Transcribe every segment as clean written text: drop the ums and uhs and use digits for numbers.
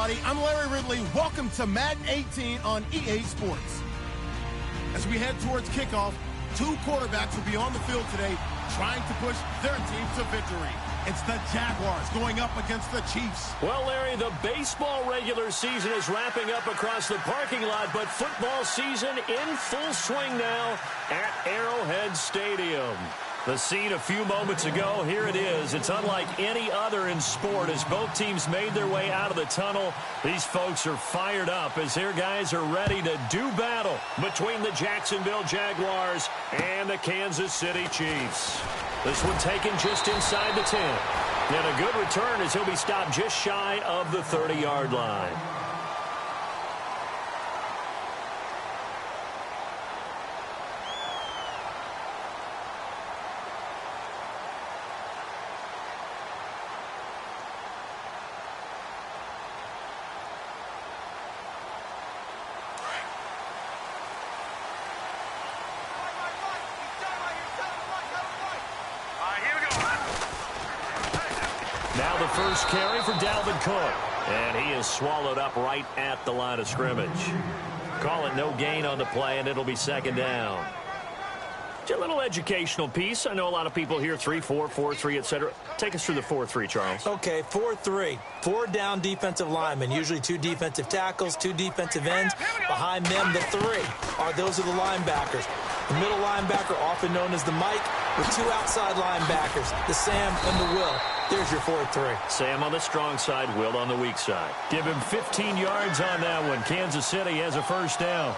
everybody. I'm Larry Ridley. Welcome to Madden 18 on EA Sports. As we head towards kickoff, two quarterbacks will be on the field today trying to push their team to victory. It's the Jaguars going up against the Chiefs. Well, Larry, the baseball regular season is wrapping up across the parking lot, but football season in full swing now at Arrowhead Stadium. The scene a few moments ago, here it is. It's unlike any other in sport as both teams made their way out of the tunnel. These folks are fired up as their guys are ready to do battle between the Jacksonville Jaguars and the Kansas City Chiefs. This one taken just inside the 10. And a good return as he'll be stopped just shy of the 30-yard line. Now the first carry for Dalvin Cook. And he is swallowed up right at the line of scrimmage. Call it no gain on the play, and it'll be second down. Just a little educational piece. I know a lot of people hear 3-4, 4-3, etc. Take us through the 4-3, Charles. Okay, 4-3. 4 down defensive linemen, usually 2 defensive tackles, 2 defensive ends. Behind them, the 3 those are the linebackers. The middle linebacker, often known as the Mike, with 2 outside linebackers, the Sam and the Will. There's your 4-3. Sam on the strong side, Will on the weak side. Give him 15 yards on that one. Kansas City has a first down.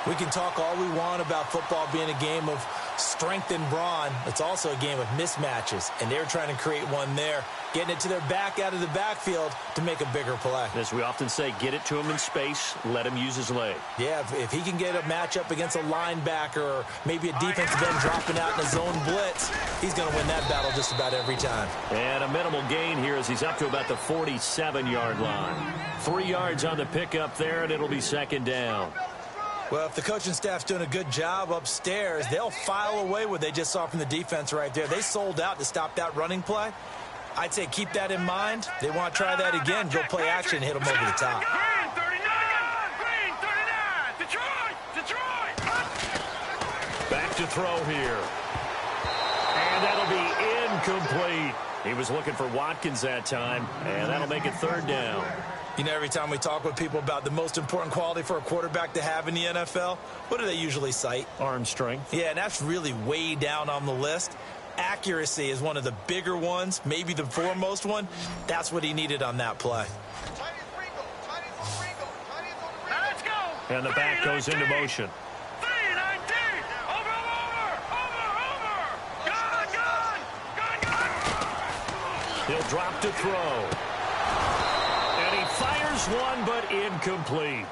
We can talk all we want about football being a game of strength and brawn. It's also a game of mismatches, and they're trying to create one there, getting it to their back out of the backfield to make a bigger play. As we often say, get it to him in space, let him use his leg. Yeah, if he can get a matchup against a linebacker or maybe a defensive end dropping out in a zone blitz, he's going to win that battle just about every time. And a minimal gain here as he's up to about the 47-yard line. 3 yards on the pickup there, and it'll be second down. Well, if the coaching staff's doing a good job upstairs, they'll file away what they just saw from the defense right there. They sold out to stop that running play. I'd say keep that in mind. They want to try that again, go play action, hit them over the top. Back to throw here. And that'll be incomplete. He was looking for Watkins that time, and that'll make it third down. You know, every time we talk with people about the most important quality for a quarterback to have in the NFL, what do they usually cite? Arm strength. Yeah, and that's really way down on the list. Accuracy is one of the bigger ones, maybe the foremost one. That's what he needed on that play. And the back goes into motion. He'll drop to throw. And he fires one, but incomplete.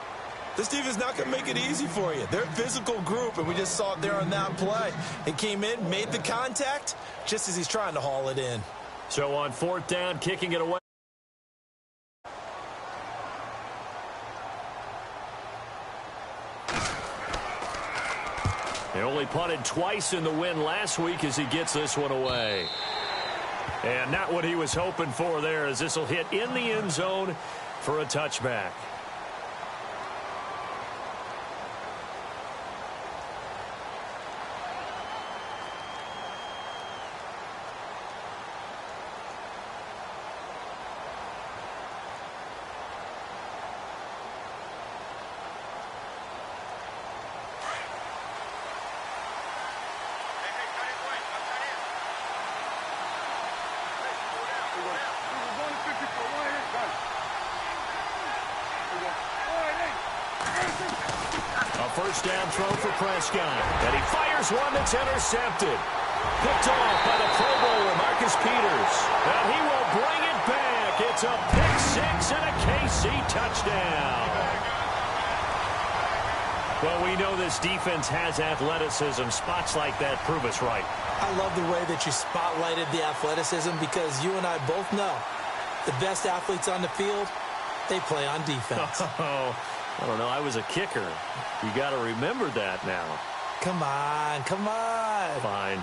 This defense is not going to make it easy for you. They're a physical group, and we just saw it there on that play. He came in, made the contact, just as he's trying to haul it in. So on fourth down, kicking it away. He only punted twice in the win last week as he gets this one away. And not what he was hoping for there, as this will hit in the end zone for a touchback. First down throw for Prescott. And he fires one that's intercepted. Picked off by the Pro Bowler, Marcus Peters. And he will bring it back. It's a pick six and a KC touchdown. Well, we know this defense has athleticism. Spots like that prove us right. I love the way that you spotlighted the athleticism because you and I both know the best athletes on the field, they play on defense. Oh, I don't know. I was a kicker. You got to remember that now. Come on, come on. Fine.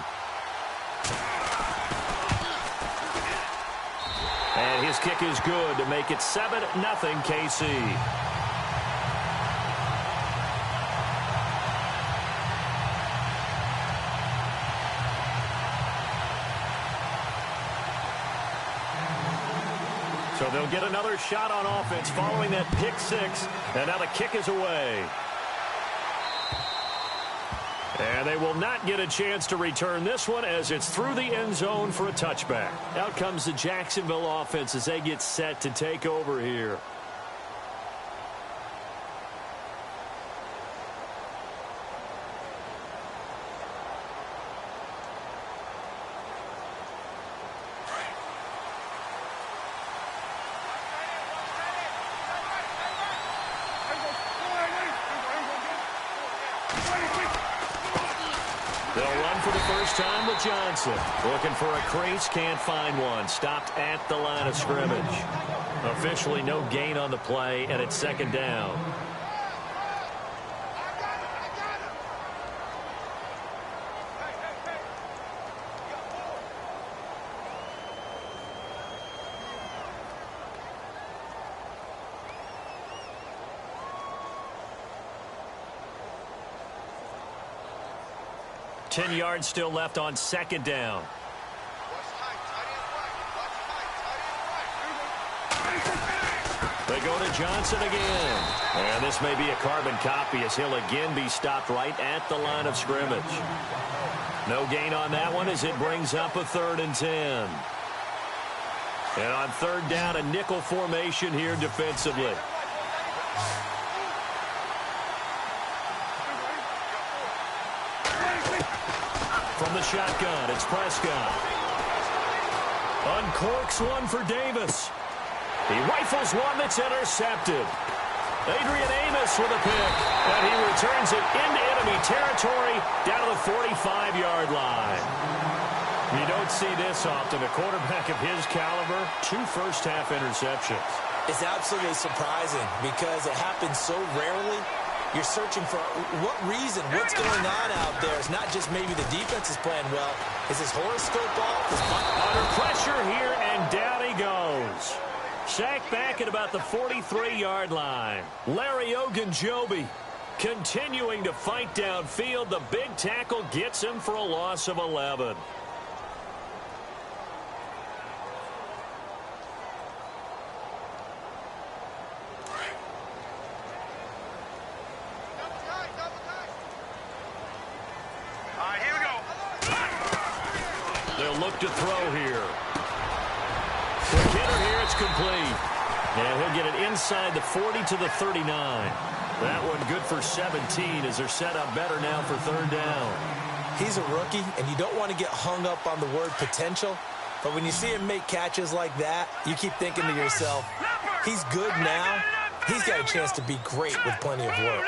And his kick is good to make it 7-0 KC. So they'll get another shot on offense following that pick six. And now the kick is away. And they will not get a chance to return this one as it's through the end zone for a touchback. Out comes the Jacksonville offense as they get set to take over here. They'll run for the first time with Johnson. Looking for a crease, can't find one. Stopped at the line of scrimmage. Officially no gain on the play, and it's second down. Ten yards still left on second down. They go to Johnson again. And this may be a carbon copy as he'll again be stopped right at the line of scrimmage. No gain on that one as it brings up a 3rd and 10. And on third down, a nickel formation here defensively. From the shotgun, it's Prescott. Uncorks one for Davis. He rifles one that's intercepted. Adrian Amos with a pick. And he returns it into enemy territory down to the 45-yard line. You don't see this often. A quarterback of his caliber, 2 first-half interceptions. It's absolutely surprising because it happens so rarely. You're searching for what reason, what's going on out there. It's not just maybe the defense is playing well. Is his horoscope off? Under pressure here, and down he goes. Sacked back at about the 43-yard line. Larry Ogunjobi continuing to fight downfield. The big tackle gets him for a loss of 11. They'll look to throw here. For Kidder here, it's complete. And he'll get it inside the 40 to the 39. That one good for 17 as they're set up better now for third down. He's a rookie, and you don't want to get hung up on the word potential. But when you see him make catches like that, you keep thinking to yourself, he's good now. He's got a chance to be great with plenty of work.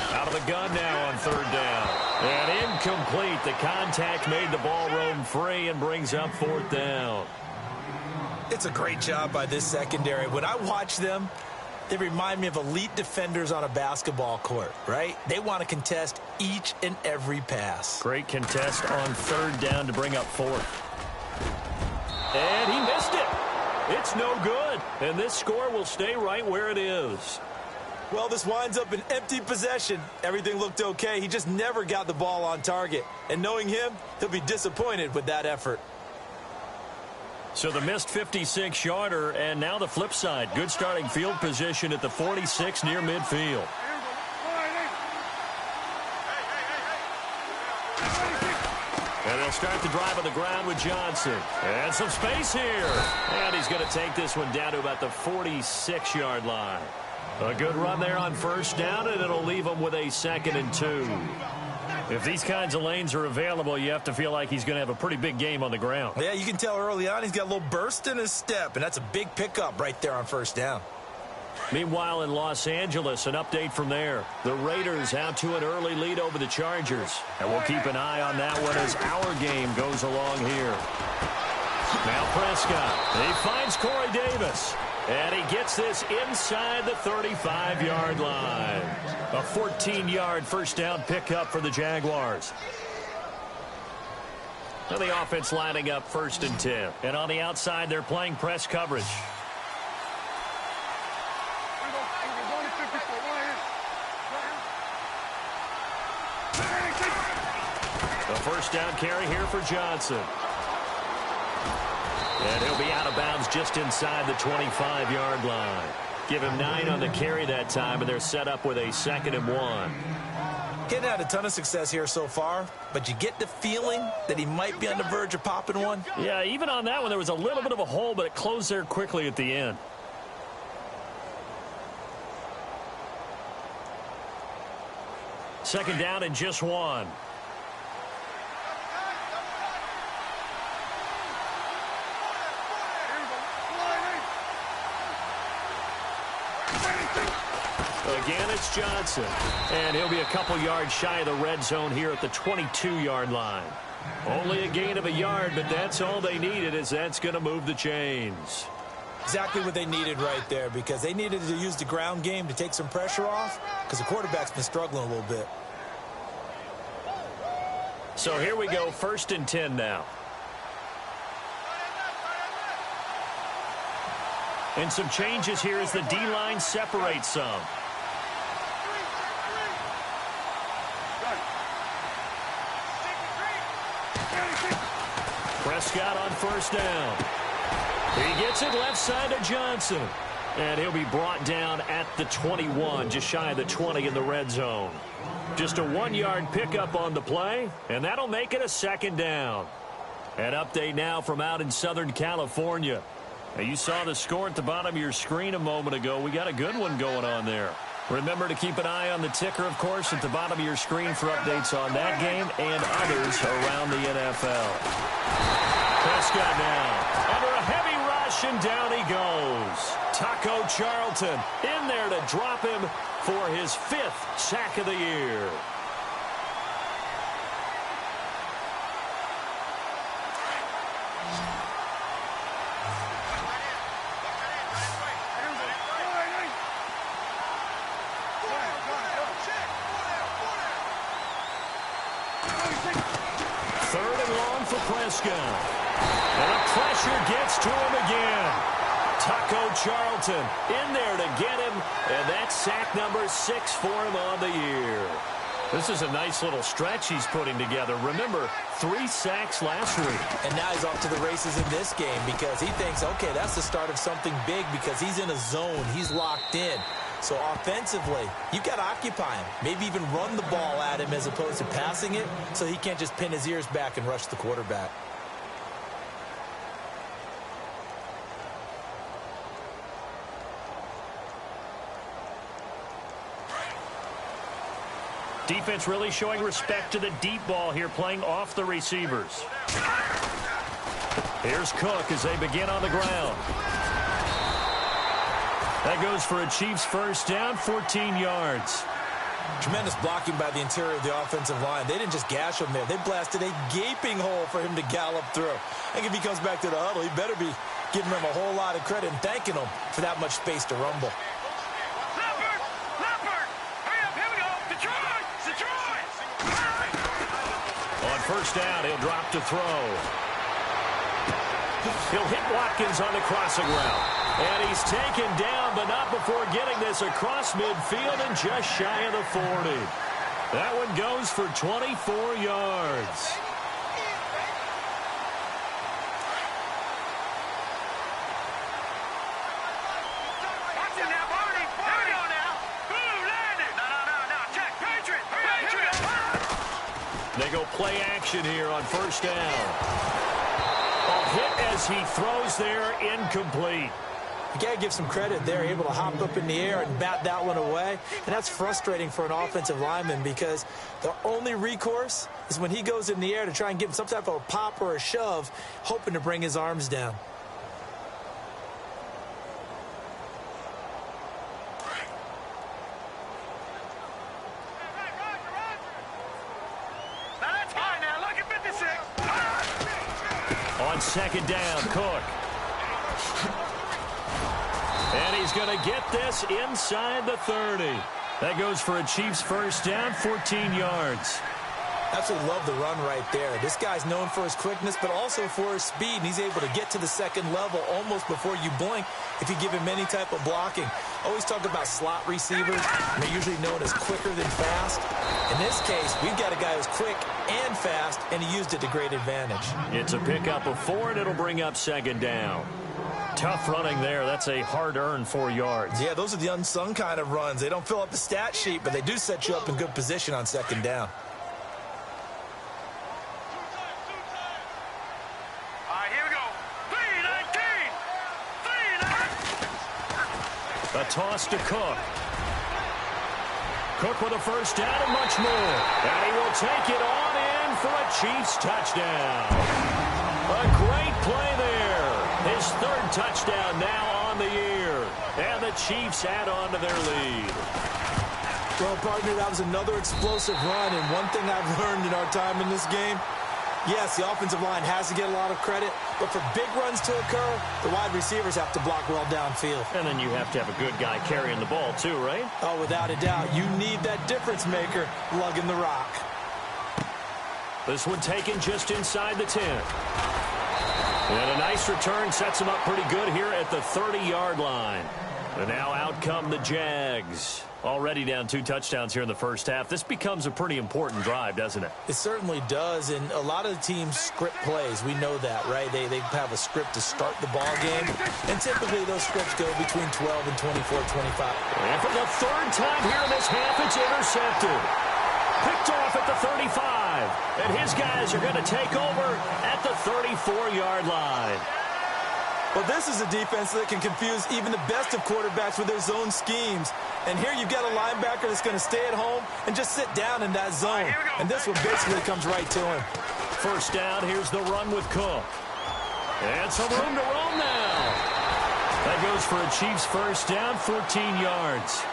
Out of the gun now on third down. And incomplete. The contact made the ball roam free and brings up fourth down. It's a great job by this secondary. When I watch them, they remind me of elite defenders on a basketball court, right? They want to contest each and every pass. Great contest on third down to bring up fourth. And he missed it. It's no good. And this score will stay right where it is. Well, this winds up an empty possession. Everything looked okay. He just never got the ball on target. And knowing him, he'll be disappointed with that effort. So the missed 56-yarder, and now the flip side. Good starting field position at the 46 near midfield. And they'll start the drive on the ground with Johnson. And some space here. And he's going to take this one down to about the 46-yard line. A good run there on first down, and it'll leave him with a 2nd and 2. If these kinds of lanes are available, you have to feel like he's going to have a pretty big game on the ground. Yeah, you can tell early on he's got a little burst in his step, and that's a big pickup right there on first down. Meanwhile, in Los Angeles, an update from there. The Raiders out to an early lead over the Chargers. And we'll keep an eye on that one as our game goes along here. Now Prescott. He finds Corey Davis. And he gets this inside the 35-yard line. A 14-yard first down pickup for the Jaguars. And the offense lining up 1st and 10. And on the outside, they're playing press coverage. The first down carry here for Johnson. And he'll be out of bounds just inside the 25-yard line. Give him 9 on the carry that time, and they're set up with a 2nd and 1. Getting had a ton of success here so far, but you get the feeling that he might be on the verge of popping one. Yeah, even on that one, there was a little bit of a hole, but it closed there quickly at the end. Second down and just 1. Again, it's Johnson. And he'll be a couple yards shy of the red zone here at the 22-yard line. Only a gain of a yard, but that's all they needed, as that's going to move the chains. Exactly what they needed right there, because they needed to use the ground game to take some pressure off, because the quarterback's been struggling a little bit. So here we go, 1st and 10 now. And some changes here as the D-line separates some. Prescott on 1st down. He gets it left side to Johnson. And he'll be brought down at the 21, just shy of the 20 in the red zone. Just a 1-yard pickup on the play, and that'll make it a 2nd down. An update now from out in Southern California. Now, you saw the score at the bottom of your screen a moment ago. We got a good one going on there. Remember to keep an eye on the ticker, of course, at the bottom of your screen for updates on that game and others around the NFL. Prescott now under a heavy rush, and down he goes. Taco Charlton in there to drop him for his 5th sack of the year. Prescott. And the pressure gets to him again. Taco Charlton in there to get him, and that's sack number 6 for him on the year. This is a nice little stretch he's putting together. Remember, 3 sacks last week. And now he's off to the races in this game because he thinks, okay, that's the start of something big because he's in a zone. He's locked in. So offensively, you've got to occupy him. Maybe even run the ball at him as opposed to passing it so he can't just pin his ears back and rush the quarterback. Defense really showing respect to the deep ball here, playing off the receivers. Here's Cook as they begin on the ground. That goes for a Chiefs first down, 14 yards. Tremendous blocking by the interior of the offensive line. They didn't just gash him there. They blasted a gaping hole for him to gallop through. I think if he comes back to the huddle, he better be giving him a whole lot of credit and thanking him for that much space to rumble. On first down, he'll drop to throw. He'll hit Watkins on the crossing route. And he's taken down, but not before getting this across midfield and just shy of the 40. That one goes for 24 yards. They go play action here on first down. A hit as he throws there, incomplete. You got to give some credit there, able to hop up in the air and bat that one away. And that's frustrating for an offensive lineman because the only recourse is when he goes in the air to try and give some type of a pop or a shove, hoping to bring his arms down. On second down, Cook. And he's going to get this inside the 30. That goes for a Chiefs first down, 14 yards. Absolutely love the run right there. This guy's known for his quickness, but also for his speed, and he's able to get to the second level almost before you blink if you give him any type of blocking. Always talk about slot receivers, and they're usually known as quicker than fast. In this case, we've got a guy who's quick and fast, and he used it to great advantage. It's a pickup of 4, and it'll bring up second down. Tough running there. That's a hard-earned 4 yards. Yeah, those are the unsung kind of runs. They don't fill up the stat sheet, but they do set you up in good position on second down. A toss to Cook. Cook with a first down and much more. And he will take it on in for a Chiefs touchdown. A great play there. His 3rd touchdown now on the year. And the Chiefs add on to their lead. Well, partner, that was another explosive run. And one thing I've learned in our time in this game, yes, the offensive line has to get a lot of credit, but for big runs to occur, the wide receivers have to block well downfield. And then you have to have a good guy carrying the ball too, right? Oh, without a doubt. You need that difference maker lugging the rock. This one taken just inside the 10. And a nice return sets him up pretty good here at the 30-yard line. And now out come the Jags. Already down 2 touchdowns here in the first half. This becomes a pretty important drive, doesn't it? It certainly does, and a lot of the teams script plays. We know that, right? They have a script to start the ball game, and typically those scripts go between 12 and 24, 25. And for the 3rd time here in this half, it's intercepted. Picked off at the 35, and his guys are going to take over at the 34-yard line. Well, this is a defense that can confuse even the best of quarterbacks with their zone schemes. And here you've got a linebacker that's going to stay at home and just sit down in that zone. And this one basically comes right to him. First down, here's the run with Cook. And some room to roam now. That goes for a Chiefs first down, 14 yards.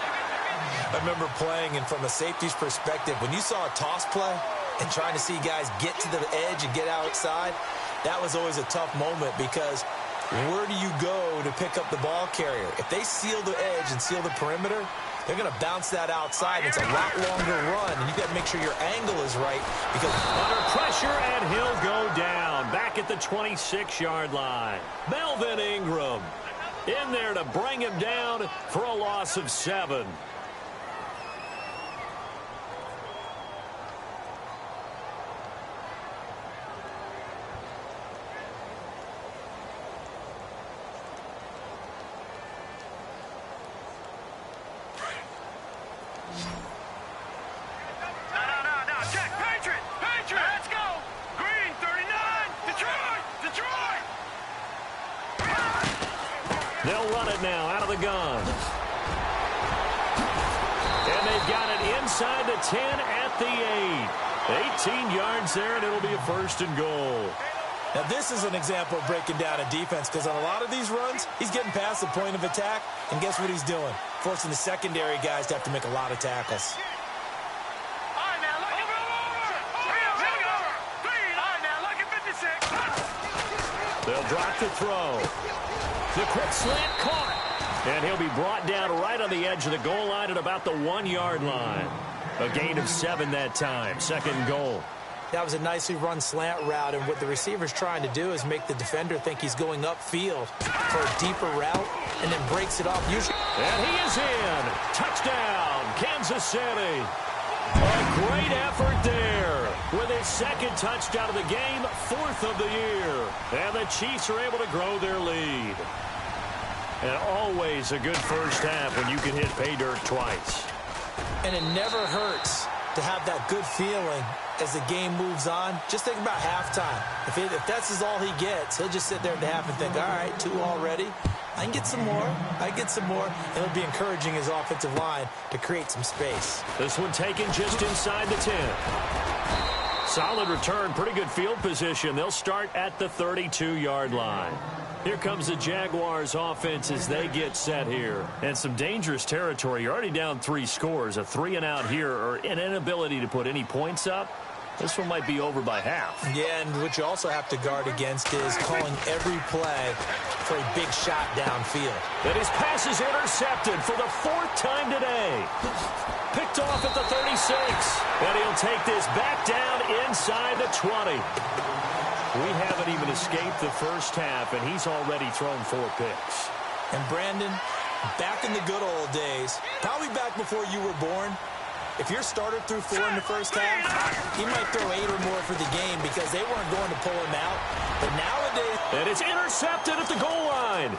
I remember playing, and from a safety's perspective, when you saw a toss play and trying to see guys get to the edge and get outside, that was always a tough moment because where do you go to pick up the ball carrier? If they seal the edge and seal the perimeter, they're going to bounce that outside. It's a lot longer run, and you've got to make sure your angle is right. Because under pressure, and he'll go down back at the 26-yard line. Melvin Ingram in there to bring him down for a loss of 7. They'll run it now out of the gun. And they've got it inside the 10 at the 8. 18 yards there, and it'll be a 1st and goal. Now, this is an example of breaking down a defense because on a lot of these runs, he's getting past the point of attack, and guess what he's doing? Forcing the secondary guys to have to make a lot of tackles. They'll drop the throw. The quick slant caught. And he'll be brought down right on the edge of the goal line at about the 1-yard line. A gain of 7 that time. 2nd and goal. That was a nicely run slant route, and what the receiver's trying to do is make the defender think he's going upfield for a deeper route and then breaks it off. Usually. And he is in. Touchdown, Kansas City. A great effort there with his 2nd touchdown of the game, 4th of the year. And the Chiefs are able to grow their lead. And always a good first half when you can hit pay dirt twice. And it never hurts to have that good feeling as the game moves on. Just think about halftime. If that's all he gets, he'll just sit there at the half and think, all right, 2 already. I can get some more. I can get some more. And it'll be encouraging his offensive line to create some space. This one taken just inside the 10. Solid return, pretty good field position. They'll start at the 32-yard line. Here comes the Jaguars offense as they get set here. And some dangerous territory. You're already down 3 scores. A 3-and-out here or an inability to put any points up. This one might be over by half. Yeah, and what you also have to guard against is calling every play for a big shot downfield. And his pass is intercepted for the 4th time today. Picked off at the 36. And he'll take this back down inside the 20. We haven't even escaped the first half, and he's already thrown 4 picks. And Brandon, back in the good old days, probably back before you were born, if your starter threw 4 in the first half, he might throw 8 or more for the game because they weren't going to pull him out. But nowadays... And it's intercepted at the goal line.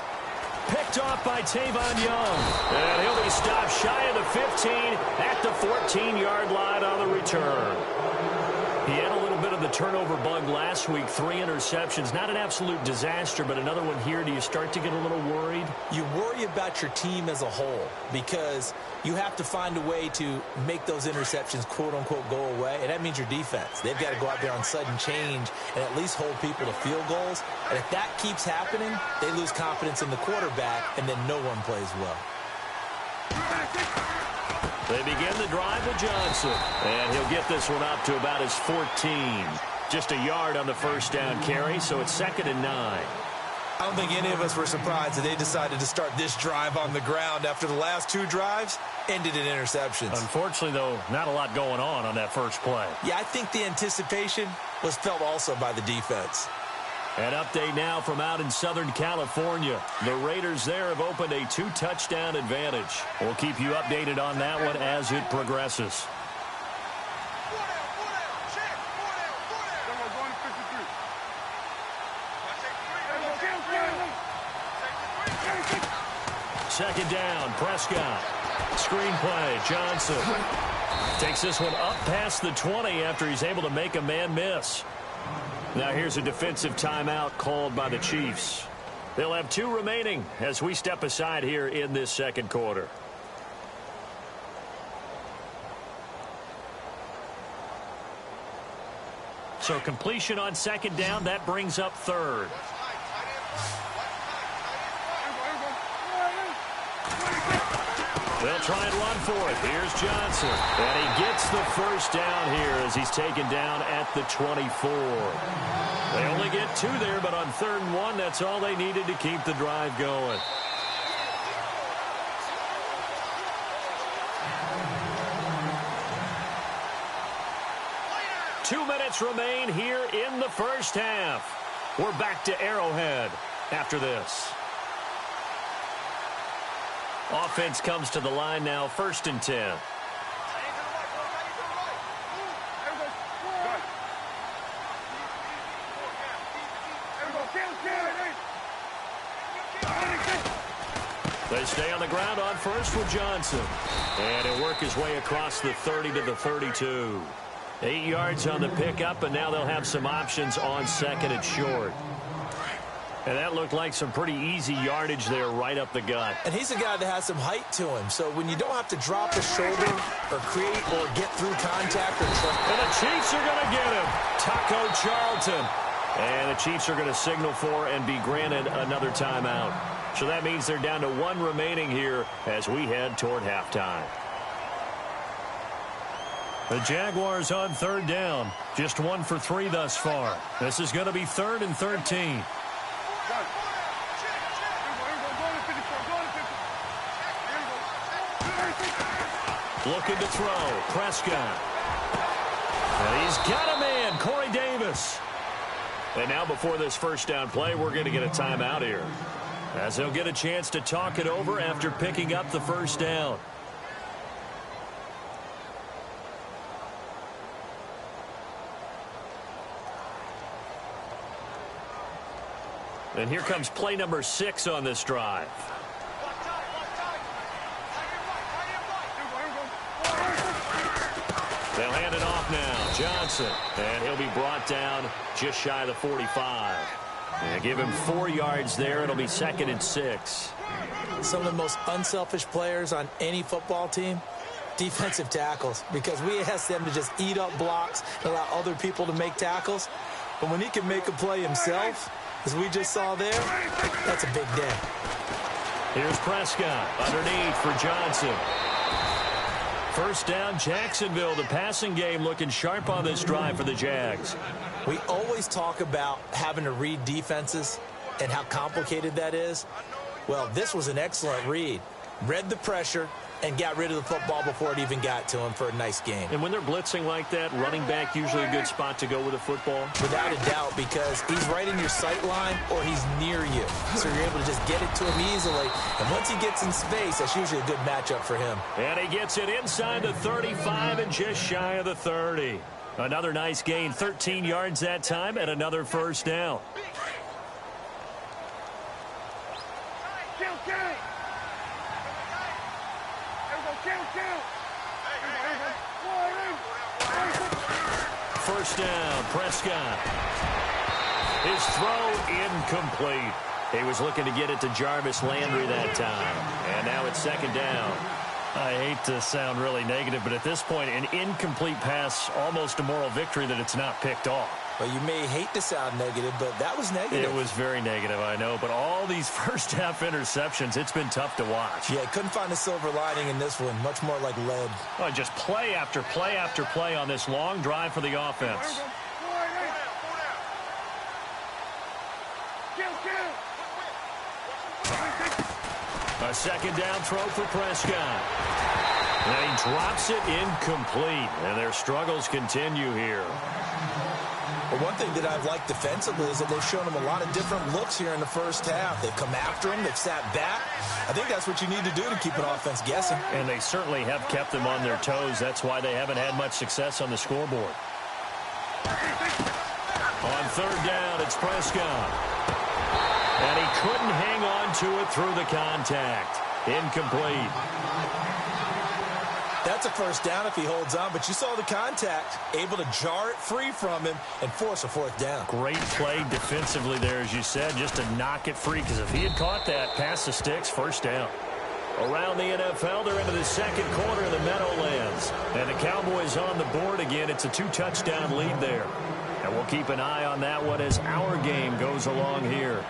Picked off by Tavon Young. And he'll be stopped shy of the 15 at the 14-yard line on the return. He had a little bit of the turnover bug last week, 3 interceptions. Not an absolute disaster, but another one here. Do you start to get a little worried? You worry about your team as a whole because you have to find a way to make those interceptions, quote-unquote, go away, and that means your defense. They've got to go out there on sudden change and at least hold people to field goals. And if that keeps happening, they lose confidence in the quarterback, and then no one plays well. They begin the drive with Johnson, and he'll get this one up to about his 14. Just a yard on the first down carry, so it's 2nd and 9. I don't think any of us were surprised that they decided to start this drive on the ground after the last 2 drives ended in interceptions. Unfortunately, though, not a lot going on that first play. Yeah, I think the anticipation was felt also by the defense. An update now from out in Southern California. The Raiders there have opened a 2-touchdown advantage. We'll keep you updated on that one as it progresses. Second down, Prescott. Screen play, Johnson. Takes this one up past the 20 after he's able to make a man miss. Now here's a defensive timeout called by the Chiefs. They'll have 2 remaining as we step aside here in this second quarter. So completion on second down, that brings up 3rd. They'll try and run for it. Here's Johnson. And he gets the first down here as he's taken down at the 24. They only get 2 there, but on 3rd and 1, that's all they needed to keep the drive going. Two minutes remain here in the first half. We're back to Arrowhead after this. Offense comes to the line now, 1st and 10. They stay on the ground on first with Johnson. And he'll work his way across the 30 to the 32. 8 yards on the pickup, and now they'll have some options on 2nd and short. And that looked like some pretty easy yardage there right up the gut. And he's a guy that has some height to him. So when you don't have to drop a shoulder or create or get through contact or try. And the Chiefs are going to get him. Taco Charlton. And the Chiefs are going to signal for and be granted another timeout. So that means they're down to 1 remaining here as we head toward halftime. The Jaguars on 3rd down. Just 1 for 3 thus far. This is going to be 3rd and 13. Looking to throw. Prescott. And he's got a man, Corey Davis. And now before this first down play, we're going to get a timeout here, as they'll get a chance to talk it over after picking up the first down. And here comes play number 6 on this drive. They'll hand it off now. Johnson. And he'll be brought down just shy of the 45. And give him 4 yards there. It'll be 2nd and 6. Some of the most unselfish players on any football team, defensive tackles, because we ask them to just eat up blocks and allow other people to make tackles. But when he can make a play himself, as we just saw there, that's a big day. Here's Prescott underneath for Johnson. First down, Jacksonville. The passing game looking sharp on this drive for the Jags. We always talk about having to read defenses and how complicated that is. Well, this was an excellent read. Read the pressure and got rid of the football before it even got to him for a nice gain. And when they're blitzing like that, running back usually a good spot to go with the football? Without a doubt, because he's right in your sight line or he's near you. So you're able to just get it to him easily. And once he gets in space, that's usually a good matchup for him. And he gets it inside the 35 and just shy of the 30. Another nice gain, 13 yards that time, and another first down. First down, Prescott. His throw incomplete. He was looking to get it to Jarvis Landry that time. And now it's second down. I hate to sound really negative, but at this point, an incomplete pass, almost a moral victory that it's not picked off. Well, you may hate to sound negative, but that was negative. It was very negative, I know. But all these first-half interceptions, it's been tough to watch. Yeah, couldn't find a silver lining in this one. Much more like lead. Oh, just play after play after play on this long drive for the offense. A second down throw for Prescott. And he drops it incomplete. And their struggles continue here. Well, one thing that I've liked defensively is that they've shown him a lot of different looks here in the first half. They've come after him. They've sat back. I think that's what you need to do to keep an offense guessing. And they certainly have kept them on their toes. That's why they haven't had much success on the scoreboard. On third down, it's Prescott. And he couldn't hang on to it through the contact. Incomplete. That's a first down if he holds on, but you saw the contact. Able to jar it free from him and force a fourth down. Great play defensively there, as you said, just to knock it free, because if he had caught that, past the sticks, first down. Around the NFL, they're into the second quarter of the Meadowlands. And the Cowboys on the board again. It's a 2-touchdown lead there. And we'll keep an eye on that one as our game goes along here.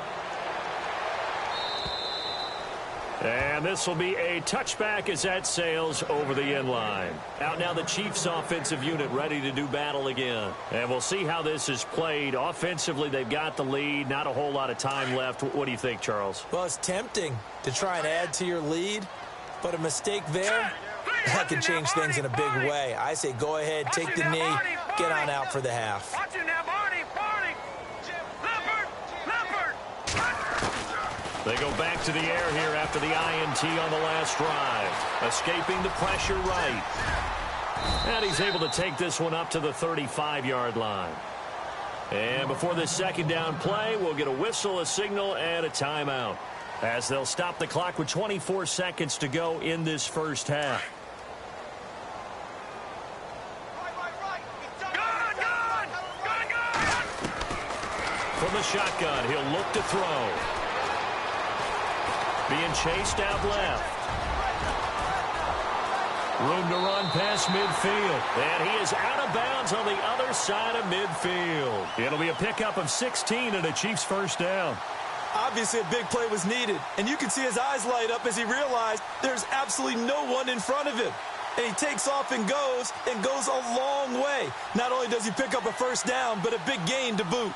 And this will be a touchback as that sails over the end line. Out now the Chiefs offensive unit ready to do battle again. And we'll see how this is played. Offensively, they've got the lead. Not a whole lot of time left. What do you think, Charles? Well, it's tempting to try and add to your lead, but a mistake there, that can change things in a big way. I say go ahead, take the knee, get on out for the half. They go back to the air here after the INT on the last drive. Escaping the pressure right. And he's able to take this one up to the 35-yard line. And before this second down play, we'll get a whistle, a signal, and a timeout, as they'll stop the clock with 24 seconds to go in this first half. From the shotgun, he'll look to throw. Being chased out left. Room to run past midfield. And he is out of bounds on the other side of midfield. It'll be a pickup of 16 and a Chiefs first down. Obviously, a big play was needed. And you can see his eyes light up as he realized there's absolutely no one in front of him. And he takes off and goes a long way. Not only does he pick up a first down, but a big gain to boot.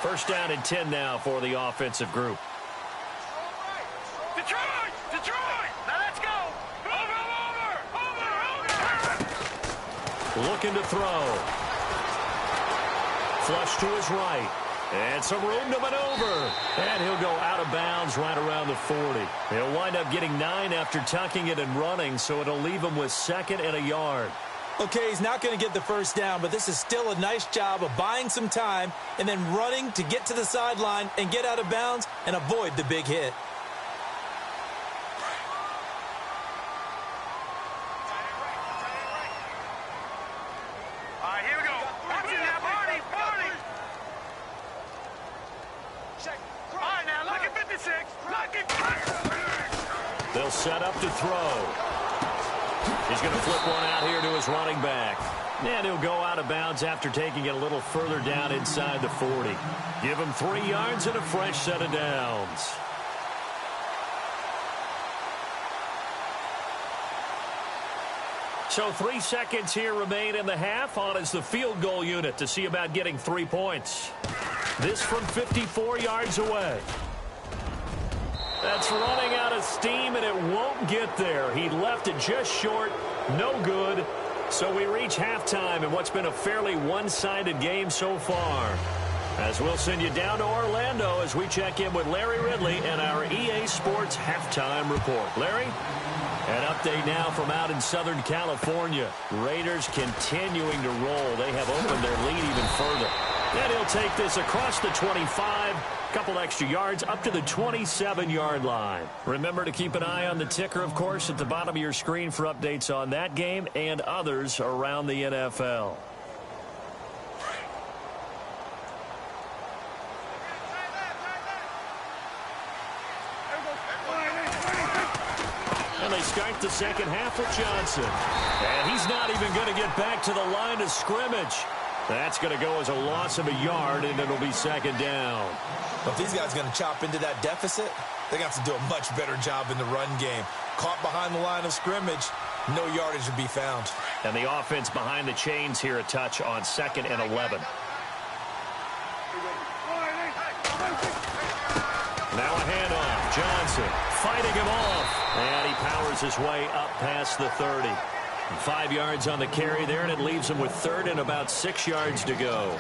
First down and 10 now for the offensive group. Detroit! Detroit! Now let's go! Over! Looking to throw. Flush to his right. And some room to maneuver. And he'll go out of bounds right around the 40. He'll wind up getting 9 after tucking it and running, so it'll leave him with second and a yard. Okay, he's not going to get the first down, but this is still a nice job of buying some time and then running to get to the sideline and get out of bounds and avoid the big hit. All right, here we go. Watch it now, Barney, Barney. All right, now, look at 56. Look at... They'll set up to throw. He's going to flip one out here to his running back. And he'll go out of bounds after taking it a little further down inside the 40. Give him 3 yards and a fresh set of downs. So 3 seconds here remain in the half. On is the field goal unit to see about getting 3 points. This from 54 yards away. That's running out of steam, and it won't get there. He left it just short. No good. So we reach halftime in what's been a fairly one-sided game so far. As we'll send you down to Orlando as we check in with Larry Ridley and our EA Sports Halftime Report. Larry? An update now from out in Southern California. Raiders continuing to roll. They have opened their lead even further. And he'll take this across the 25, couple extra yards up to the 27-yard line. Remember to keep an eye on the ticker, of course, at the bottom of your screen for updates on that game and others around the NFL. And they start the second half with Johnson. And he's not even going to get back to the line of scrimmage. That's going to go as a loss of a yard, and it'll be second down. But if these guys are going to chop into that deficit, they're going to have to do a much better job in the run game. Caught behind the line of scrimmage, no yardage to be found. And the offense behind the chains here a touch on 2nd and 11. Now a handoff. Johnson fighting him off. And he powers his way up past the 30. 5 yards on the carry there, and it leaves him with 3rd and about 6 yards to go.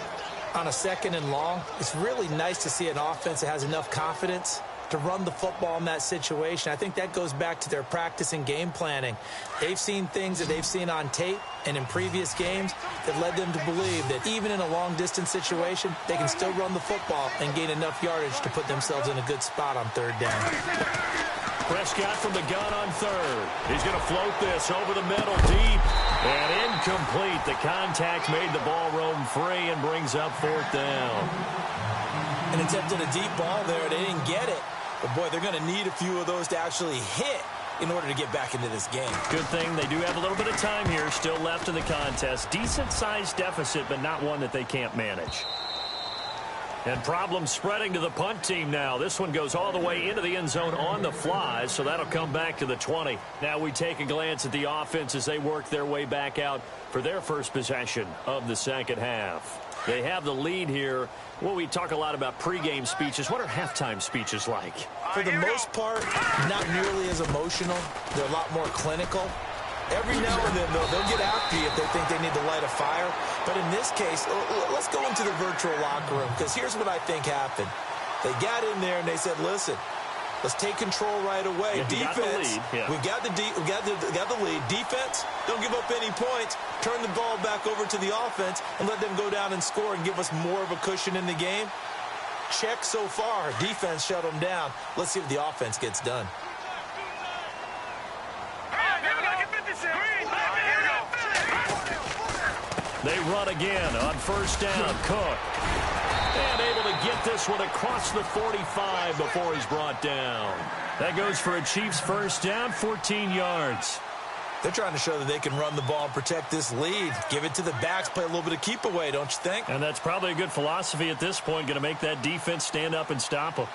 On a 2nd and long, it's really nice to see an offense that has enough confidence to run the football in that situation. I think that goes back to their practice and game planning. They've seen things that they've seen on tape and in previous games that led them to believe that even in a long-distance situation, they can still run the football and gain enough yardage to put themselves in a good spot on 3rd down. Prescott from the gun on 3rd. He's going to float this over the middle deep. And incomplete. The contact made the ball roam free and brings up 4th down. And attempted a deep ball there. They didn't get it. But, boy, they're going to need a few of those to actually hit in order to get back into this game. Good thing they do have a little bit of time here still left in the contest. Decent-sized deficit, but not one that they can't manage. And problems spreading to the punt team now. This one goes all the way into the end zone on the fly, so that'll come back to the 20. Now we take a glance at the offense as they work their way back out for their first possession of the second half. They have the lead here. Well, we talk a lot about pregame speeches. What are halftime speeches like? For the most part, not nearly as emotional. They're a lot more clinical. Every now and then, they'll get after you if they think they need to light a fire. But in this case, let's go into the virtual locker room, because here's what I think happened. They got in there and they said, listen, let's take control right away. Yeah, defense, we got the lead. Defense, don't give up any points. Turn the ball back over to the offense and let them go down and score and give us more of a cushion in the game. Check so far. Defense shut them down. Let's see if the offense gets done. They run again on 1st down. Cook. And able to get this one across the 45 before he's brought down. That goes for a Chiefs 1st down, 14 yards. They're trying to show that they can run the ball and protect this lead. Give it to the backs, play a little bit of keep away, don't you think? And that's probably a good philosophy at this point, going to make that defense stand up and stop them.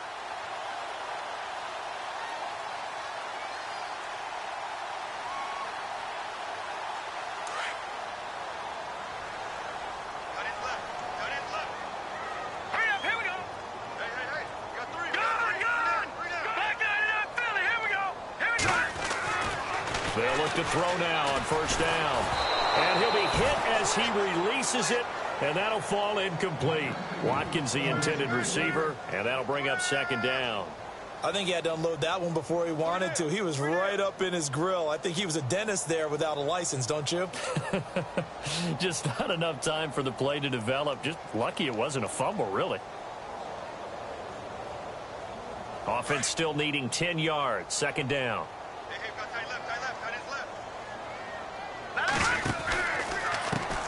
They'll look to throw now on 1st down. And he'll be hit as he releases it, and that'll fall incomplete. Watkins, the intended receiver, and that'll bring up 2nd down. I think he had to unload that one before he wanted to. He was right up in his grill. I think he was a dentist there without a license, don't you? Just not enough time for the play to develop. Just lucky it wasn't a fumble, really. Offense still needing 10 yards. 2nd down.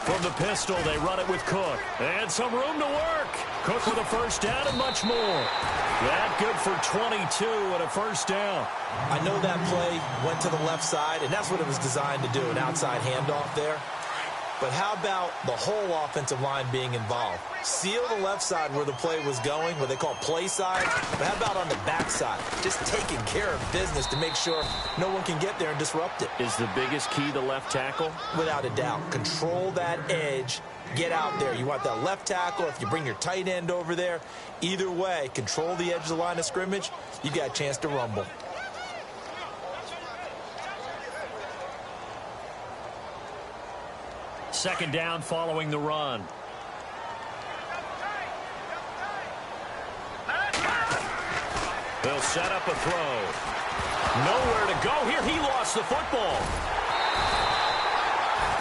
From the pistol, they run it with Cook. And some room to work. Cook with a 1st down and much more. That good for 22 and a 1st down. I know that play went to the left side, and that's what it was designed to do, an outside handoff there. But how about the whole offensive line being involved? Seal the left side where the play was going, what they call play side. But how about on the back side? Just taking care of business to make sure no one can get there and disrupt it. Is the biggest key the left tackle? Without a doubt. Control that edge. Get out there. You want that left tackle. If you bring your tight end over there, either way, control the edge of the line of scrimmage, you got a chance to rumble. Second down following the run. They'll set up a throw. Nowhere to go here. He lost the football.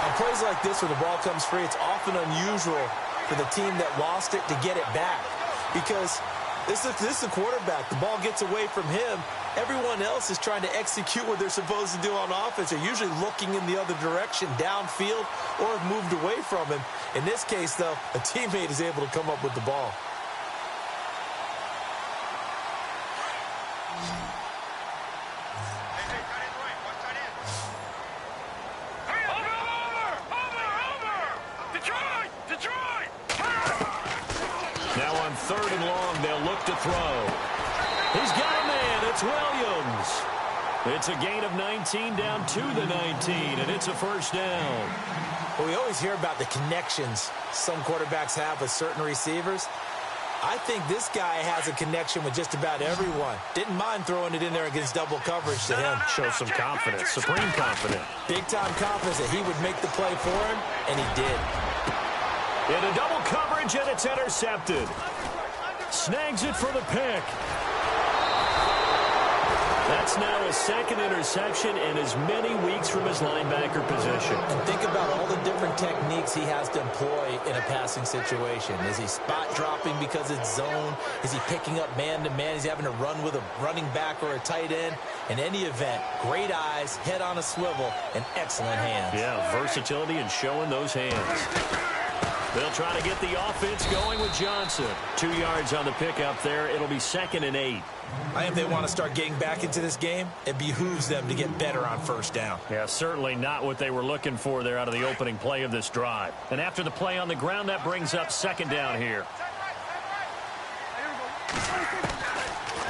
On plays like this where the ball comes free, it's often unusual for the team that lost it to get it back. Because this is a quarterback. The ball gets away from him. Everyone else is trying to execute what they're supposed to do on offense. They're usually looking in the other direction, downfield, or have moved away from him. In this case, though, a teammate is able to come up with the ball. Now on 3rd and long, they'll look to throw. He's got a man. It's Williams. It's a gain of 19 down to the 19, and it's a first down. Well, we always hear about the connections some quarterbacks have with certain receivers. I think this guy has a connection with just about everyone. Didn't mind throwing it in there against double coverage to him. Shows some confidence, supreme confidence. Big-time confidence that he would make the play for him, and he did. Into double coverage, and it's intercepted. Snags it for the pick. That's now his second interception in as many weeks from his linebacker position. And think about all the different techniques he has to employ in a passing situation. Is he spot dropping because it's zone? Is he picking up man-to-man? Is he having to run with a running back or a tight end? In any event, great eyes, head on a swivel, and excellent hands. Yeah, versatility and showing those hands. They'll try to get the offense going with Johnson. 2 yards on the pickup there. It'll be 2nd and 8. I think if they want to start getting back into this game, it behooves them to get better on first down. Yeah, certainly not what they were looking for there out of the opening play of this drive. And after the play on the ground, that brings up 2nd down here.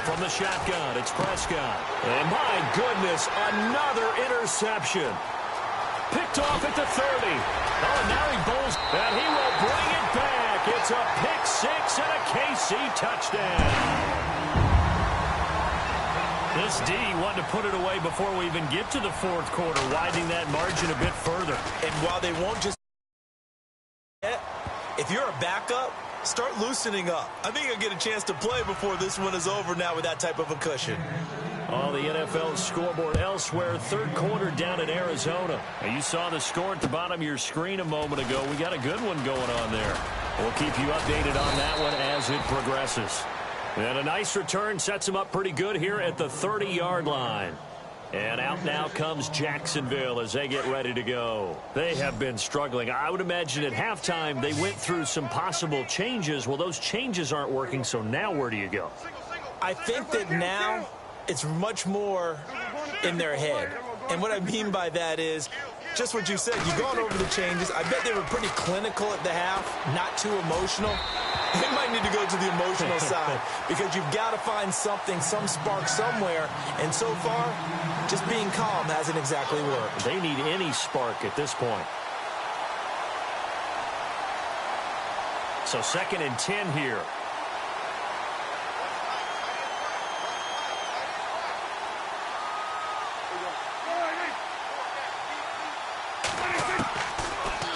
From the shotgun, it's Prescott. And my goodness, another interception. Picked off at the 30. Oh, and now he bowls, and he will bring it back. It's a pick six and a KC touchdown. This D wanted to put it away before we even get to the 4th quarter, widening that margin a bit further. And while they won't just... If you're a backup, start loosening up. I think you'll get a chance to play before this one is over now with that type of a cushion. On the NFL scoreboard elsewhere, 3rd quarter down in Arizona. Now, you saw the score at the bottom of your screen a moment ago. We got a good one going on there. We'll keep you updated on that one as it progresses. And a nice return sets him up pretty good here at the 30-yard line. And out now comes Jacksonville as they get ready to go. They have been struggling. I would imagine at halftime they went through some possible changes. Well, those changes aren't working, so now where do you go? I think that now it's much more in their head. And what I mean by that is just what you said. You've gone over the changes. I bet they were pretty clinical at the half, not too emotional. They might need to go to the emotional side because you've got to find something, some spark somewhere. And so far, just being calm hasn't exactly worked. They need any spark at this point. So 2nd and 10 here.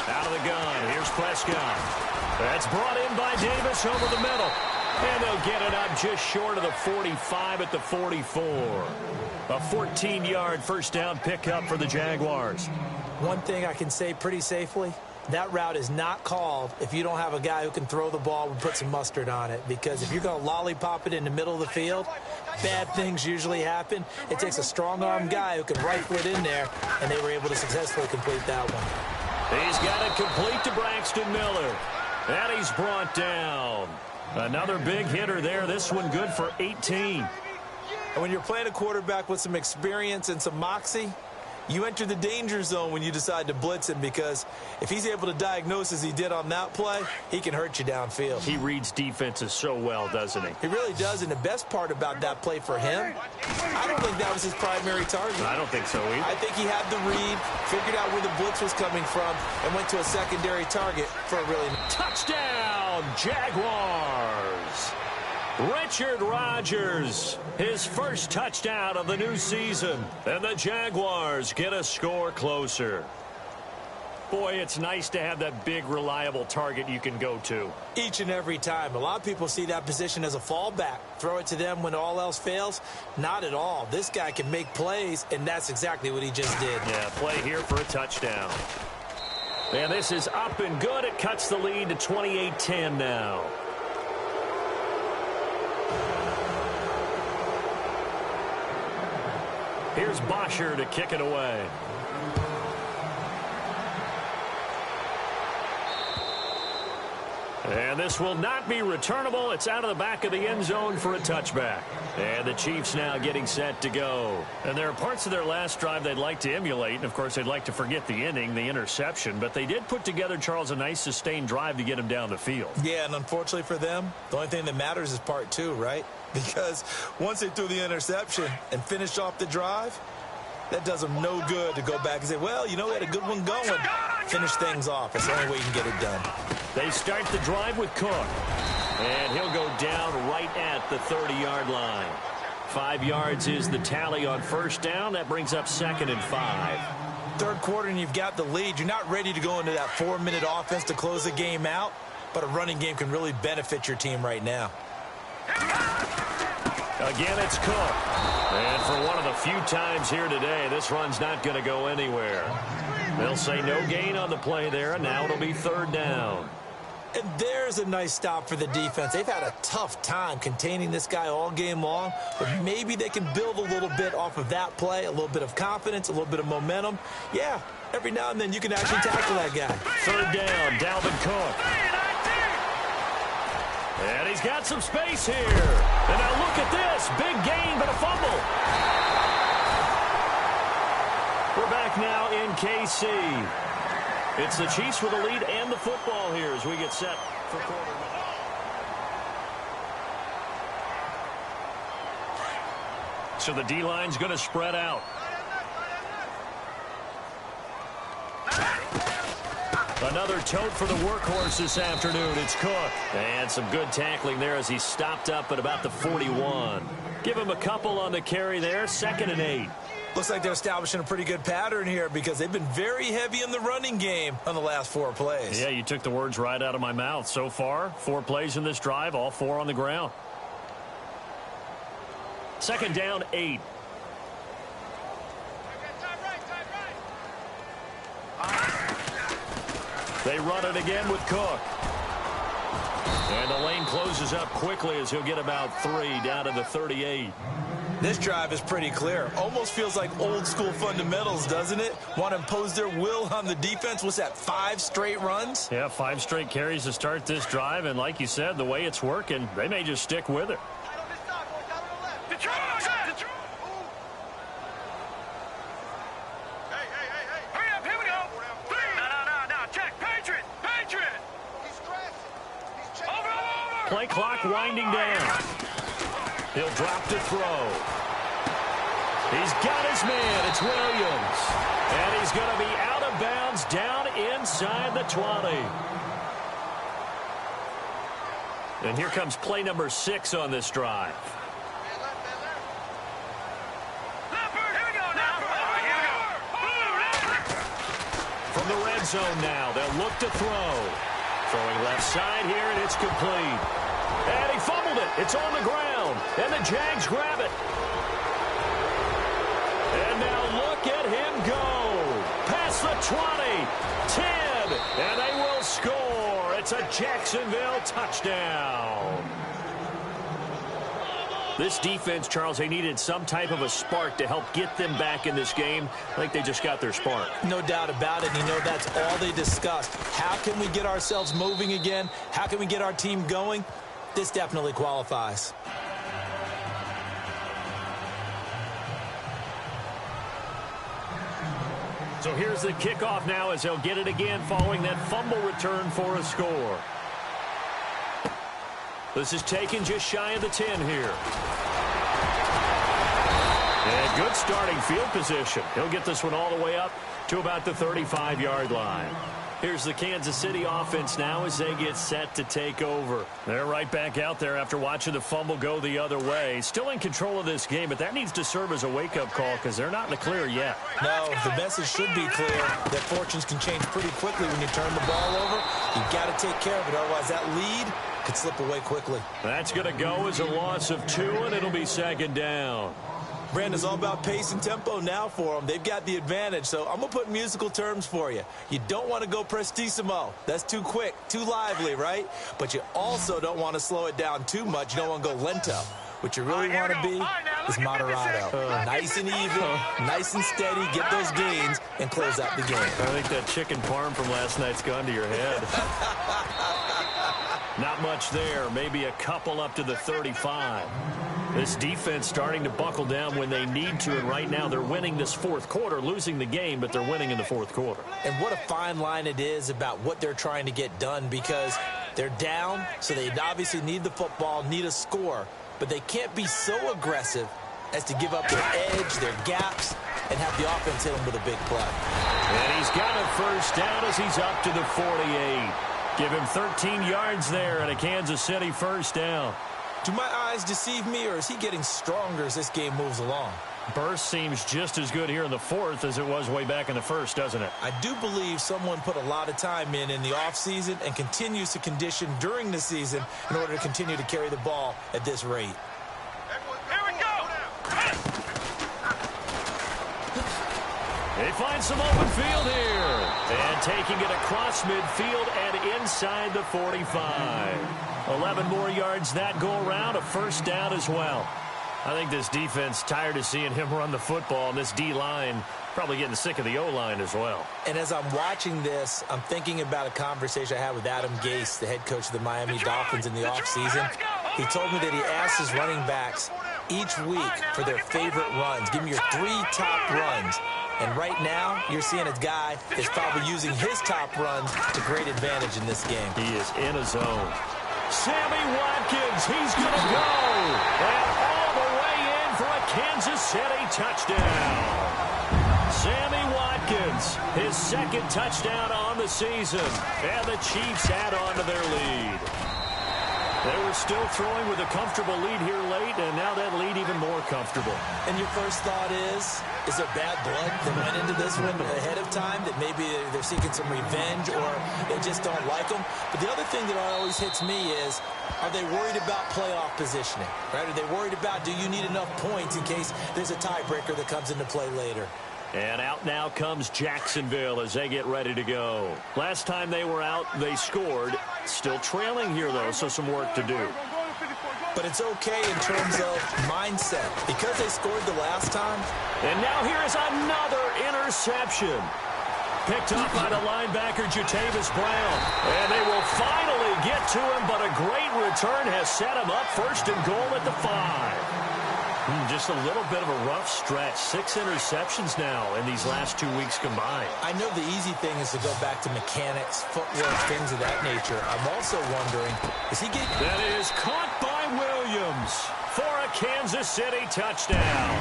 Out of the gun. Here's Prescott. That's brought in by Davis over the middle. And they'll get it up just short of the 45 at the 44. A 14-yard first down pickup for the Jaguars. One thing I can say pretty safely, that route is not called if you don't have a guy who can throw the ball and put some mustard on it. Because if you're going to lollipop it in the middle of the field, bad things usually happen. It takes a strong-arm guy who can rifle it in there, and they were able to successfully complete that one. He's got it complete to Braxton Miller. And he's brought down. Another big hitter there. This one good for 18. And when you're playing a quarterback with some experience and some moxie, you enter the danger zone when you decide to blitz him, because if he's able to diagnose as he did on that play, he can hurt you downfield. He reads defenses so well, doesn't he? He really does, and the best part about that play for him, I don't think that was his primary target. I don't think so either. I think he had the read, figured out where the blitz was coming from, and went to a secondary target for a really... Touchdown, Jaguars! Richard Rodgers, his first touchdown of the new season, and the Jaguars get a score closer. Boy, it's nice to have that big, reliable target you can go to. Each and every time. A lot of people see that position as a fallback. Throw it to them when all else fails. Not at all. This guy can make plays, and that's exactly what he just did. Yeah, play here for a touchdown. And this is up and good. It cuts the lead to 28-10 now. Here's Bosher to kick it away. And this will not be returnable. It's out of the back of the end zone for a touchback. And the Chiefs now getting set to go. And there are parts of their last drive they'd like to emulate. And, of course, they'd like to forget the inning, the interception. But they did put together, Charles, a nice sustained drive to get him down the field. Yeah, and unfortunately for them, the only thing that matters is part two, right? Because once they threw the interception and finished off the drive, that does them no good to go back and say, well, you know, we had a good one going. Finish things off. It's the only way you can get it done. They start the drive with Cook. And he'll go down right at the 30-yard line. 5 yards is the tally on first down. That brings up 2nd and 5. Third quarter and you've got the lead. You're not ready to go into that 4-minute offense to close the game out, but a running game can really benefit your team right now. Again, it's Cook. And for one of the few times here today, this run's not going to go anywhere. They'll say no gain on the play there, and now it'll be 3rd down. And there's a nice stop for the defense. They've had a tough time containing this guy all game long, but maybe they can build a little bit off of that play, a little bit of confidence, a little bit of momentum. Yeah, every now and then you can actually tackle that guy. 3rd down, Dalvin Cook. And he's got some space here. And now look at this. Big gain, but a fumble. We're back now in KC. It's the Chiefs with the lead and the football here as we get set for quarterback. So the D-line's going to spread out. Another tote for the workhorse this afternoon. It's Cook. And some good tackling there as he stopped up at about the 41. Give him a couple on the carry there. 2nd and 8. Looks like they're establishing a pretty good pattern here because they've been very heavy in the running game on the last 4 plays. Yeah, you took the words right out of my mouth. So far, 4 plays in this drive, all 4 on the ground. 2nd down, 8. They run it again with Cook. And the lane closes up quickly as he'll get about 3 down to the 38. This drive is pretty clear. Almost feels like old school fundamentals, doesn't it? Want to impose their will on the defense. What's that, 5 straight runs? Yeah, 5 straight carries to start this drive. And like you said, the way it's working, they may just stick with it. Play clock winding down. He'll drop to throw. He's got his man. It's Williams. And he's going to be out of bounds down inside the 20. And here comes play number 6 on this drive. From the red zone now, they'll look to throw. Throwing left side here, and it's complete. And he fumbled it. It's on the ground. And the Jags grab it. And now look at him go. Past the 20, 10, and they will score. It's a Jacksonville touchdown. This defense, Charles, they needed some type of a spark to help get them back in this game. I think they just got their spark. No doubt about it. You know, that's all they discussed. How can we get ourselves moving again? How can we get our team going? This definitely qualifies. So here's the kickoff now as they'll get it again following that fumble return for a score. This is taken just shy of the 10 here. And good starting field position. He'll get this one all the way up to about the 35-yard line. Here's the Kansas City offense now as they get set to take over. They're right back out there after watching the fumble go the other way. Still in control of this game, but that needs to serve as a wake-up call because they're not in the clear yet. No, the message should be clear that fortunes can change pretty quickly when you turn the ball over. You've got to take care of it, otherwise that lead could slip away quickly. That's going to go as a loss of 2, and it'll be second down. Brandon, it's all about pace and tempo now for them. They've got the advantage, so I'm going to put musical terms for you. You don't want to go prestissimo. That's too quick, too lively, right? But you also don't want to slow it down too much. You don't want to go lento. What you really want to be is moderato. Nice and even, nice and steady, get those gains, and close out the game. I think that chicken parm from last night's gone to your head. Not much there. Maybe a couple up to the 35. This defense starting to buckle down when they need to, and right now they're winning this fourth quarter, losing the game, but they're winning in the fourth quarter. And what a fine line it is about what they're trying to get done, because they're down, so they obviously need the football, need a score, but they can't be so aggressive as to give up their edge, their gaps, and have the offense hit them with a big play. And he's got a first down as he's up to the 48. Give him 13 yards there and a Kansas City first down. Do my eyes deceive me, or is he getting stronger as this game moves along? Burst seems just as good here in the fourth as it was way back in the first, doesn't it? I do believe someone put a lot of time in the offseason and continues to condition during the season in order to continue to carry the ball at this rate. Here we go. They find some open field here. And taking it across midfield and inside the 45. 11 more yards that go around, a first down as well. I think this defense tired of seeing him run the football, and this D-line probably getting sick of the O-line as well. And as I'm watching this, I'm thinking about a conversation I had with Adam Gase, the head coach of the Miami Dolphins in the offseason. He told me that he asked his running backs each week for their favorite runs. Give me your 3 top runs. And right now, you're seeing a guy is probably using his top runs to great advantage in this game. He is in a zone. Sammy Watkins, he's going to go. And all the way in for a Kansas City touchdown. Sammy Watkins, his second touchdown on the season. And the Chiefs add on to their lead. They were still throwing with a comfortable lead here late, and now that lead even more comfortable. And your first thought is there bad blood that went into this one ahead of time, that maybe they're seeking some revenge or they just don't like them? But the other thing that always hits me is, are they worried about playoff positioning? Right? Are they worried about, do you need enough points in case there's a tiebreaker that comes into play later? And out now comes Jacksonville as they get ready to go. Last time they were out, they scored. Still trailing here, though, so some work to do. But it's okay in terms of mindset, because they scored the last time. And now here is another interception. Picked up by the linebacker, Jatavis Brown. And they will finally get to him, but a great return has set him up first and goal at the 5. Just a little bit of a rough stretch. 6 interceptions now in these last 2 weeks combined. I know the easy thing is to go back to mechanics, footwork, things of that nature. I'm also wondering, is he getting... That is caught by Williams for a Kansas City touchdown.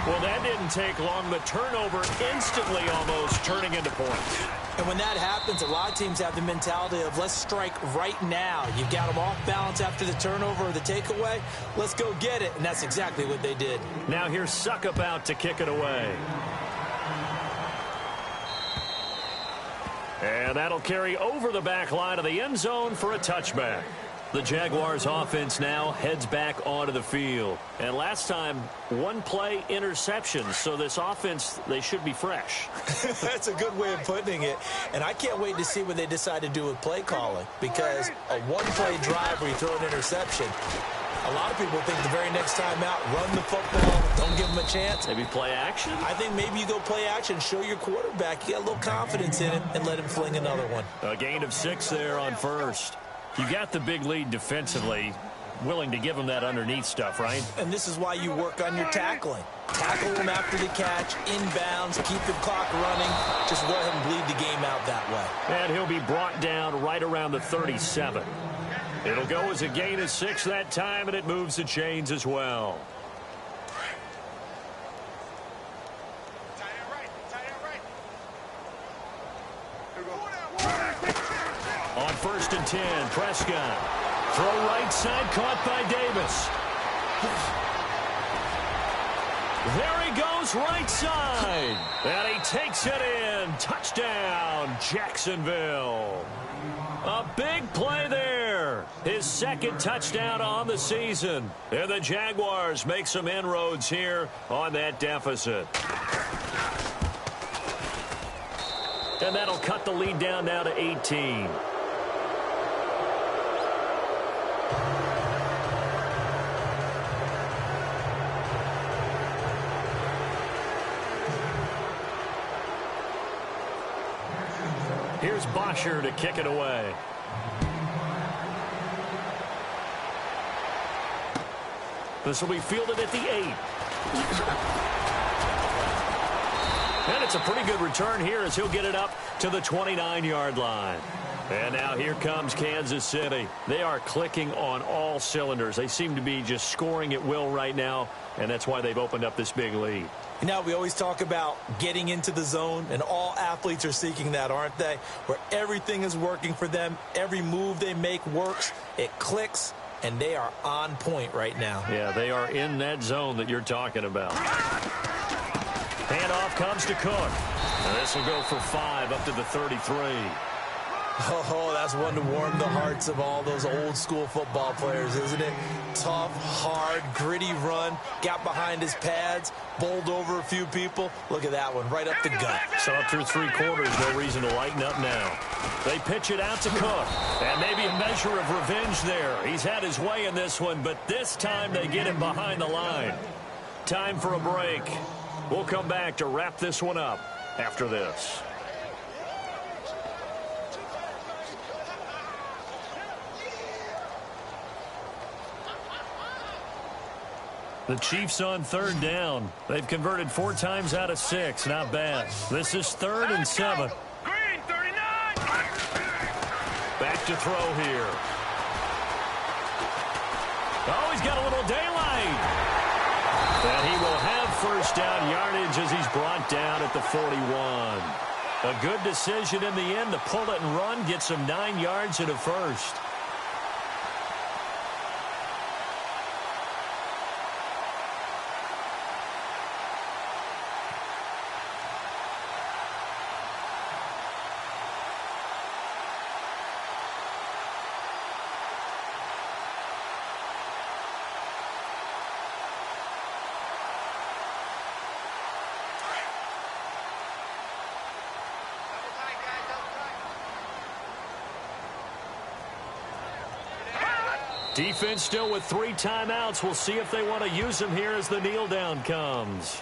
Well, that didn't take long. The turnover instantly almost turning into points. And when that happens, a lot of teams have the mentality of, let's strike right now. You've got them off balance after the turnover or the takeaway. Let's go get it. And that's exactly what they did. Now here's Suckup out to kick it away. And that'll carry over the back line of the end zone for a touchback. The Jaguars offense now heads back onto the field. And last time, 1 play interception. So this offense, they should be fresh. That's a good way of putting it. And I can't wait to see what they decide to do with play calling. Because a 1-play drive where you throw an interception, a lot of people think the very next time out, run the football, don't give them a chance. Maybe play action? I think maybe you go play action, show your quarterback you got a little confidence in him, and let him fling another one. A gain of 6 there on first. You got the big lead defensively. willing to give him that underneath stuff, right? And this is why you work on your tackling. Tackle him after the catch, inbounds, keep the clock running. Just let him bleed the game out that way. And he'll be brought down right around the 37. It'll go as a gain of 6 that time, and it moves the chains as well. On 1st and 10, Prescott. Throw right side, caught by Davis. There he goes, right side. And he takes it in. Touchdown, Jacksonville. A big play there. His 2nd touchdown on the season. And the Jaguars make some inroads here on that deficit. And that'll cut the lead down now to 18. Here's Bosher to kick it away. This will be fielded at the 8. And it's a pretty good return here as he'll get it up to the 29-yard line. And now here comes Kansas City. They are clicking on all cylinders. They seem to be just scoring at will right now, and that's why they've opened up this big lead. You know, we always talk about getting into the zone, and all athletes are seeking that, aren't they? Where everything is working for them. Every move they make works. It clicks, and they are on point right now. Yeah, they are in that zone that you're talking about. Handoff comes to Cook. And this will go for 5 up to the 33. Oh, that's one to warm the hearts of all those old-school football players, isn't it? Tough, hard, gritty run. Got behind his pads, bowled over a few people. Look at that one, right up the gut. So up through 3 quarters, no reason to lighten up now. They pitch it out to Cook. And maybe a measure of revenge there. He's had his way in this one, but this time they get him behind the line. Time for a break. We'll come back to wrap this one up after this. The Chiefs on 3rd down. They've converted 4 times out of 6. Not bad. This is 3rd and 7. Green, 39. Back to throw here. Oh, he's got a little daylight. And he will have 1st down yardage as he's brought down at the 41. A good decision in the end to pull it and run, get some 9 yards and a 1st. Defense still with 3 timeouts. We'll see if they want to use them here as the kneel down comes.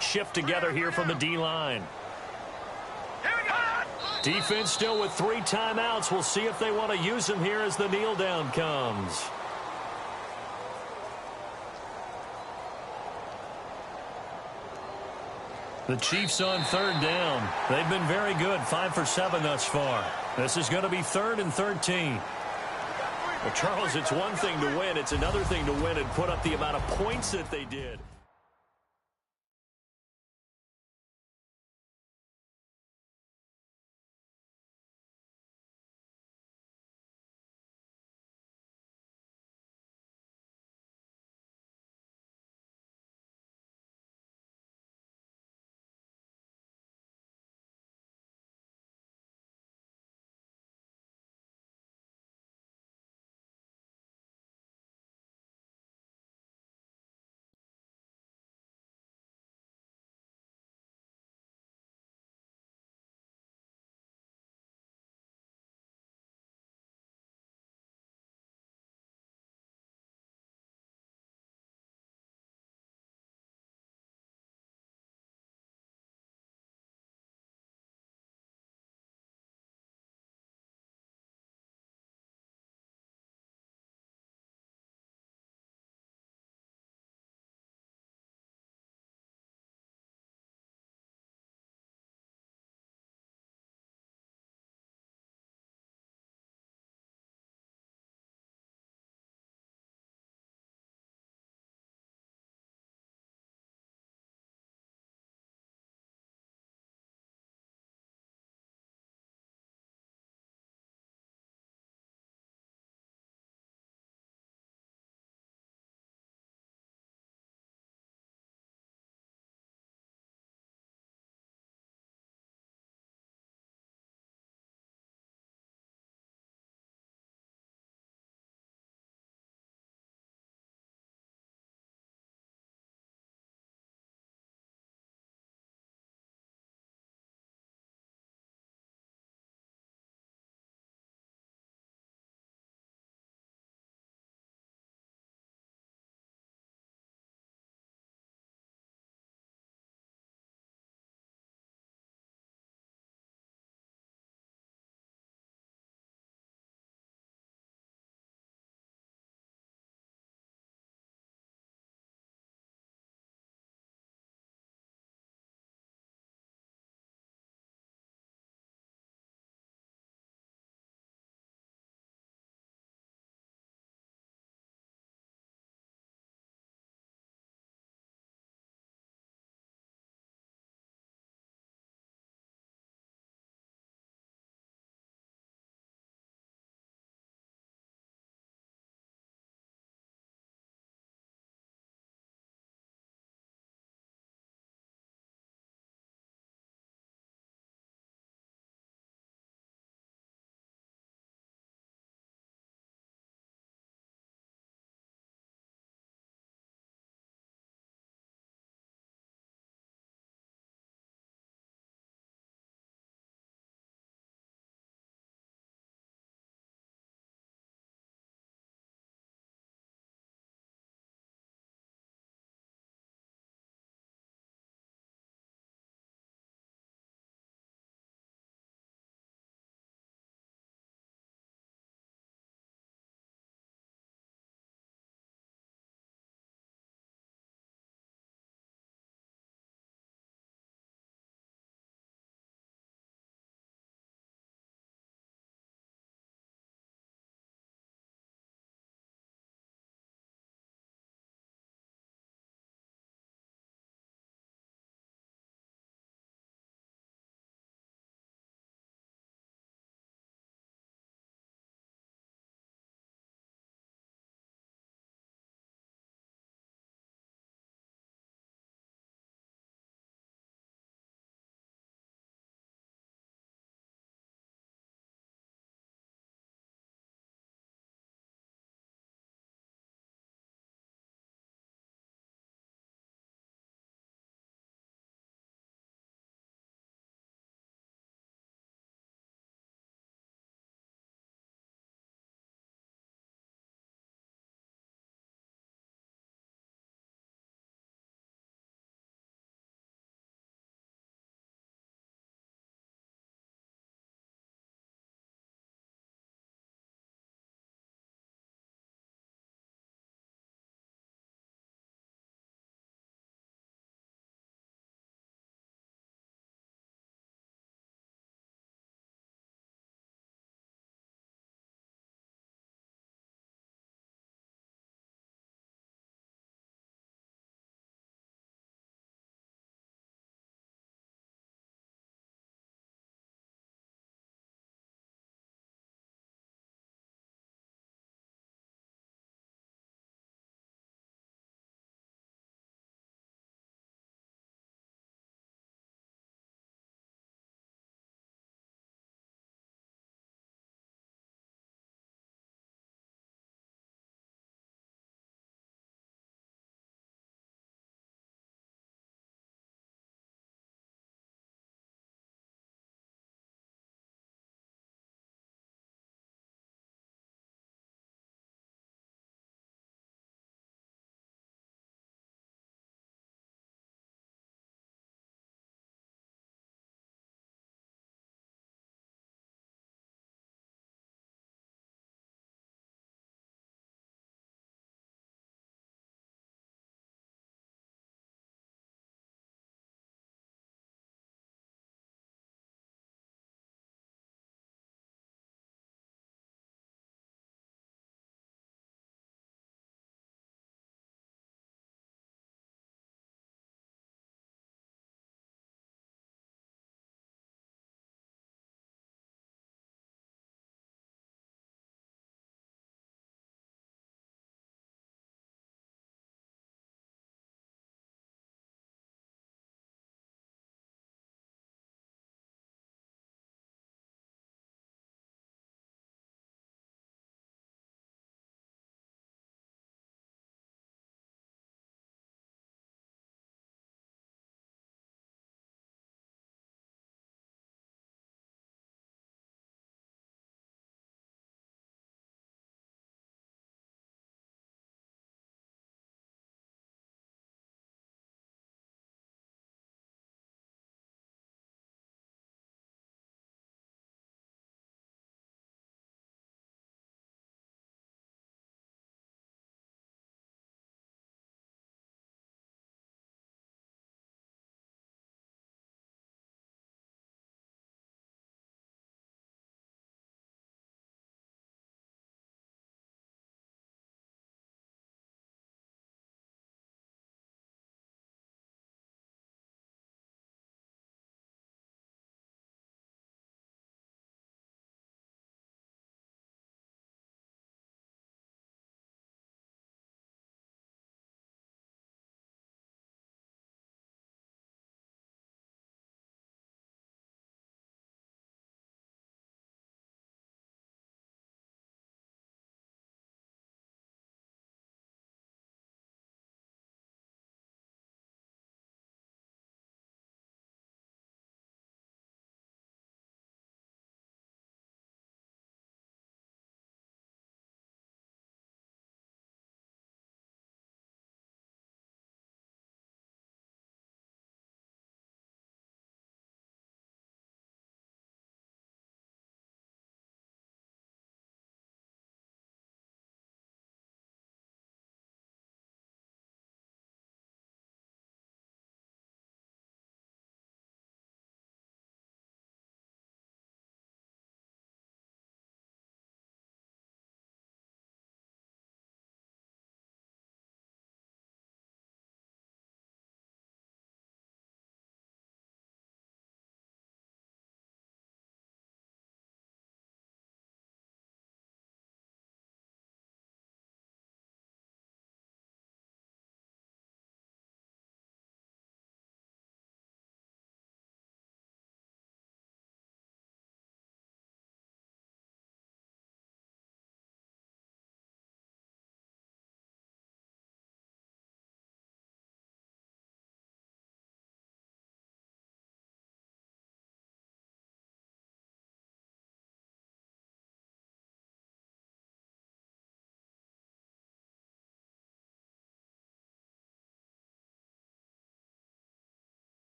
Shift together here from the D-line. Defense still with 3 timeouts. We'll see if they want to use them here as the kneel down comes. The Chiefs on 3rd down. They've been very good, 5 for 7 thus far. This is going to be 3rd and 13. Well, Charles, it's one thing to win. It's another thing to win and put up the amount of points that they did.